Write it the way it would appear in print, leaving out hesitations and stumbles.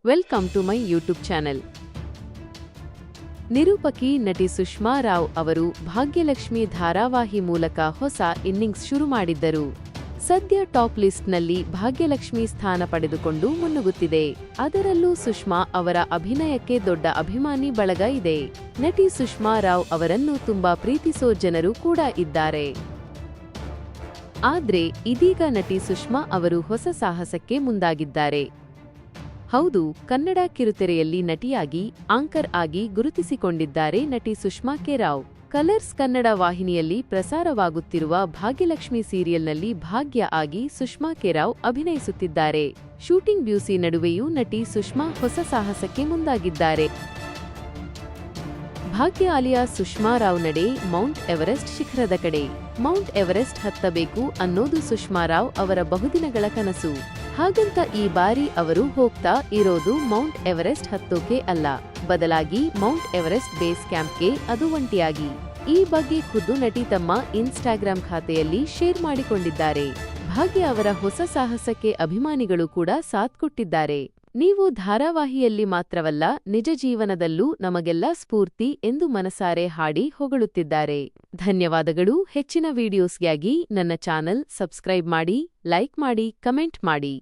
Welcome to my YouTube channel. ನಿರೂಪಕಿ ನಟಿ ಸುಷ್ಮಾ ರಾವ್ ಅವರು ಭಾಗ್ಯಲಕ್ಷ್ಮಿ ಧಾರಾವಾಹಿ ಮೂಲಕ ಹೊಸ ಇನ್ನಿಂಗ್ಸ್ ಶುರು ಮಾಡಿದ್ದರು. ಸದ್ಯ ಟಾಪ್ ಲಿಸ್ಟ್ನಲ್ಲಿ ಭಾಗ್ಯಲಕ್ಷ್ಮಿ ಸ್ಥಾನ ಪಡೆದುಕೊಂಡು ಮುನ್ನುಗ್ಗುತ್ತಿದೆ. ಅದರಲ್ಲೂ ಸುಷ್ಮಾ ಅವರ ಅಭಿನಯಕ್ಕೆ ದೊಡ್ಡ ಅಭಿಮಾನಿ ಬಳಗ ಇದೆ. ನಟಿ ಸುಷ್ಮಾ ರಾವ್ ಅವರನ್ನು ತುಂಬಾ ಪ್ರೀತಿಸೋ ಜನರು ಕೂಡ ಇದ್ದಾರೆ. ಆದ್ರೆ ಇದೀಗ ನಟಿ ಸುಷ್ಮಾ ಅವರು ಹೊಸ ಸಾಹಸಕ್ಕೆ ಮುಂದಾಗಿದ್ದಾರೆ. ಹೌದು, ಕನ್ನಡ ಕಿರುತೆರೆಯಲ್ಲಿ ನಟಿಯಾಗಿ, ಆಂಕರ್ ಆಗಿ ಗುರುತಿಸಿಕೊಂಡಿದ್ದಾರೆ ನಟಿ ಸುಷ್ಮಾ ಕೆ ರಾವ್. ಕಲರ್ಸ್ ಕನ್ನಡ ವಾಹಿನಿಯಲ್ಲಿ ಪ್ರಸಾರವಾಗುತ್ತಿರುವ ಭಾಗ್ಯಲಕ್ಷ್ಮಿ ಸೀರಿಯಲ್ನಲ್ಲಿ ಭಾಗ್ಯ ಆಗಿ ಸುಷ್ಮಾ ಕೆ ರಾವ್ ಅಭಿನಯಿಸುತ್ತಿದ್ದಾರೆ. ಶೂಟಿಂಗ್ ಬ್ಯೂಸಿ ನಡುವೆಯೂ ನಟಿ ಸುಷ್ಮಾ ಹೊಸ ಸಾಹಸಕ್ಕೆ ಮುಂದಾಗಿದ್ದಾರೆ. ಭಾಗ್ಯ ಆಲಿಯಾಸ್ ಸುಷ್ಮಾ ರಾವ್ ನಡೆ ಮೌಂಟ್ ಎವರೆಸ್ಟ್ ಶಿಖರದ ಕಡೆ. ಮೌಂಟ್ ಎವರೆಸ್ಟ್ ಹತ್ತಬೇಕು ಅನ್ನೋದು ಸುಷ್ಮಾ ರಾವ್ ಅವರ ಬಹುದಿನಗಳ ಕನಸು. ಹಾಗಂತ ಈ ಬಾರಿ ಅವರು ಹೋಗ್ತಾ ಇರೋದು ಮೌಂಟ್ ಎವರೆಸ್ಟ್ ಹತ್ತೋಕೆ ಅಲ್ಲ, ಬದಲಾಗಿ ಮೌಂಟ್ ಎವರೆಸ್ಟ್ ಬೇಸ್ ಕ್ಯಾಂಪ್ಗೆ, ಅದು ಒಂಟಿಯಾಗಿ. ಈ ಬಗ್ಗೆ ಖುದ್ದು ನಟಿ ತಮ್ಮ ಇನ್ಸ್ಟಾಗ್ರಾಂ ಖಾತೆಯಲ್ಲಿ ಶೇರ್ ಮಾಡಿಕೊಂಡಿದ್ದಾರೆ. ಭಾಗ್ಯ ಅವರ ಹೊಸ ಸಾಹಸಕ್ಕೆ ಅಭಿಮಾನಿಗಳು ಕೂಡ ಸಾಥ್ ಕೊಟ್ಟಿದ್ದಾರೆ. ನೀವು ಧಾರಾವಾಹಿಯಲ್ಲಿ ಮಾತ್ರವಲ್ಲ, ನಿಜ ಜೀವನದಲ್ಲೂ ನಮಗೆಲ್ಲ ಸ್ಫೂರ್ತಿ ಎಂದು ಮನಸಾರೆ ಹಾಡಿ ಹೊಗಳುತ್ತಿದ್ದಾರೆ. ಧನ್ಯವಾದಗಳು. ಹೆಚ್ಚಿನ ವಿಡಿಯೋಸ್ಗಾಗಿ ನನ್ನ ಚಾನೆಲ್ ಸಬ್ಸ್ಕ್ರೈಬ್ ಮಾಡಿ, ಲೈಕ್ ಮಾಡಿ, ಕಮೆಂಟ್ ಮಾಡಿ.